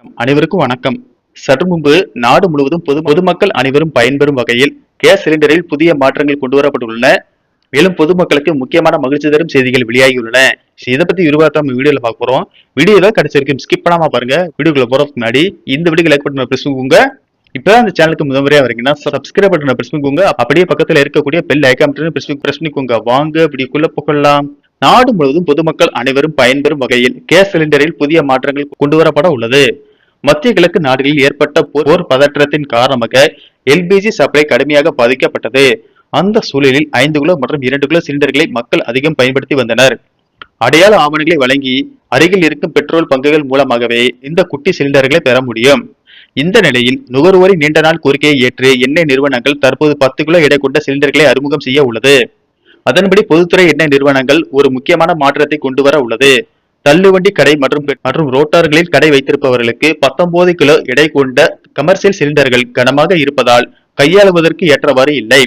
அனைவருக்கும் வணக்கம். சற்று முன்பு நாடு முழுவதும் பொதுமக்கள் அனைவரும் பயன்பெறும் வகையில் கேஸ் சிலிண்டரில் புதிய மாற்றங்கள் கொண்டு வரப்பட்டுள்ளன. மேலும் பொதுமக்களுக்கு முக்கியமான மகிழ்ச்சி தரும் செய்திகள் வெளியாகியுள்ளன. இதை பத்தி விரிவாக நம்ம வீடியோல பார்க்க போறோம். வீடியோவை கடைசி வரைக்கும் ஸ்கிப் பண்ணாம பாருங்க. வீடியோக்குள்ள போறதுக்கு முன்னாடி இந்த வீடியோ லைக் பட்டனை பிரஸ் பண்ணுங்க. இப்பதான் இந்த சேனலுக்கு முதன்முறையா வரீங்கன்னா சப்ஸ்கிரைப் பட்டனை பிரஸ் பண்ணுங்க. அப்படியே பக்கத்துல இருக்கக்கூடிய பெல் ஐகான் பிரஸ் பண்ணிக்கோங்க. வாங்க அப்படிக்குள்ள புகழலாம். நாடு முழுவதும் பொதுமக்கள் அனைவரும் பயன்பெறும் வகையில் கேஸ் சிலிண்டரில் புதிய மாற்றங்கள் கொண்டு வரப்பட உள்ளது. மத்திய கிழக்கு நாடுகளில் ஏற்பட்ட போர் பதற்றத்தின் காரணமாக எல்பிஜி சப்ளை கடுமையாக பாதிக்கப்பட்டது. அந்த சூழலில் 5 கிலோ மற்றும் 2 கிலோ சிலிண்டர்களை மக்கள் அதிகம் பயன்படுத்தி வந்தனர். அடையாள ஆவணங்களை வழங்கி அருகில் இருக்கும் பெட்ரோல் பங்குகள் மூலமாகவே இந்த குட்டி சிலிண்டர்களை பெற முடியும். இந்த நிலையில் நுகர்வோரின் நீண்ட நாள் கோரிக்கையை ஏற்று எண்ணெய் நிறுவனங்கள் தற்போது 10 கிலோ எடை கொண்ட சிலிண்டர்களை அறிமுகம் செய்ய உள்ளது. அதன்படி பொதுத்துறை எண்ணெய் நிறுவனங்கள் ஒரு முக்கியமான மாற்றத்தை கொண்டு வர உள்ளது. தள்ளுவண்டி கடை மற்றும் ரோட்டார்களில் கடை வைத்திருப்பவர்களுக்கு 19 கிலோ எடை கொண்ட கமர்சியல் சிலிண்டர்கள் கனமாக இருப்பதால் கையாளுவதற்கு ஏற்றவாறு இல்லை.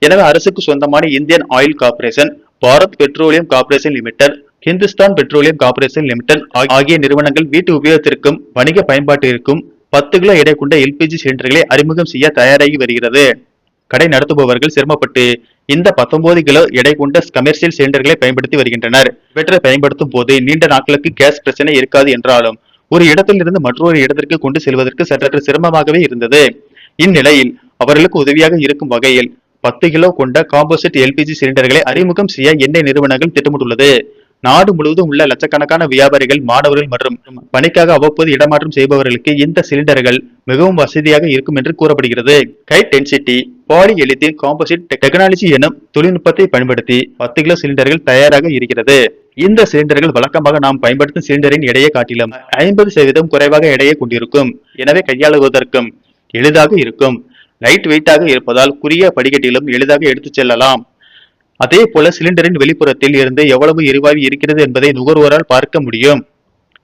எனவே அரசுக்கு சொந்தமான Indian oil corporation, Bharat petroleum corporation limited, Hindustan petroleum corporation limited ஆகிய நிறுவனங்கள் வீட்டு உபயோகத்திற்கும் வணிக பயன்பாட்டிற்கும் 10 கிலோ எடை கொண்ட எல்பிஜி சிலிண்டர்களை அறிமுகம் செய்ய தயாராகி வருகிறது. கடை நடத்துபவர்கள் சிரமப்பட்டு இந்த 19 கிலோ எடை கொண்ட கமர்சியல் சிலிண்டர்களை பயன்படுத்தி வருகின்றனர். இவற்றை பயன்படுத்தும் போது நீண்ட நாட்களுக்கு கேஸ் பிரச்சனை இருக்காது என்றாலும் ஒரு இடத்தில் இருந்து மற்றொரு இடத்திற்கு கொண்டு செல்வதற்கு சற்று சிரமமாகவே இருந்தது. இந்நிலையில் அவர்களுக்கு உதவியாக இருக்கும் வகையில் 10 கிலோ கொண்ட காம்போசிட் எல்பிஜி சிலிண்டர்களை அறிமுகம் செய்ய எண்ணெய் நிறுவனங்கள் திட்டமிட்டுள்ளது. நாடு முழுவதும் உள்ள லட்சக்கணக்கான வியாபாரிகள், மாணவர்கள் மற்றும் பணிக்காக அவ்வப்போது இடமாற்றம் செய்பவர்களுக்கு இந்த சிலிண்டர்கள் மிகவும் வசதியாக இருக்கும் என்று கூறப்படுகிறது. High density polyethylene composite technology எனும் தொழில்நுட்பத்தை பயன்படுத்தி 10 கிலோ சிலிண்டர்கள் தயாராக இருக்கிறது. இந்த சிலிண்டர்கள் வழக்கமாக நாம் பயன்படுத்தும் சிலிண்டரின் எடையை காட்டிலும் 50% குறைவாக எடையை கொண்டிருக்கும். எனவே கையாளுவதற்கும் எளிதாக இருக்கும். லைட் வெயிட்டாக இருப்பதால் குறுகிய படிக்கட்டிலும் எளிதாக எடுத்துச் செல்லலாம். அதே போல சிலிண்டரின் வெளிப்புறத்தில் இருந்து எவ்வளவு எரிவாயு இருக்கிறது என்பதை நுகர்வோரால் பார்க்க முடியும்.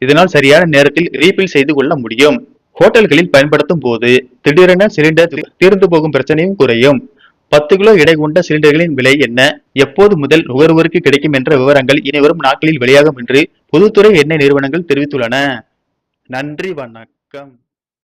இதனால் சரியான நேரத்தில் ரீபில் செய்து கொள்ள முடியும். ஹோட்டல்களில் பயன்படுத்தும் போது திடீரென சிலிண்டர் தீர்ந்து போகும் பிரச்சனையும் குறையும். 10 கிலோ எடை கொண்ட சிலிண்டர்களின் விலை என்ன, எப்போது முதல் நுகர்வோருக்கு கிடைக்கும் என்ற விவரங்கள் இனிவரும் நாட்களில் வெளியாகும் என்று பொதுத்துறை எண்ணெய் நிறுவனங்கள் தெரிவித்துள்ளன. நன்றி, வணக்கம்.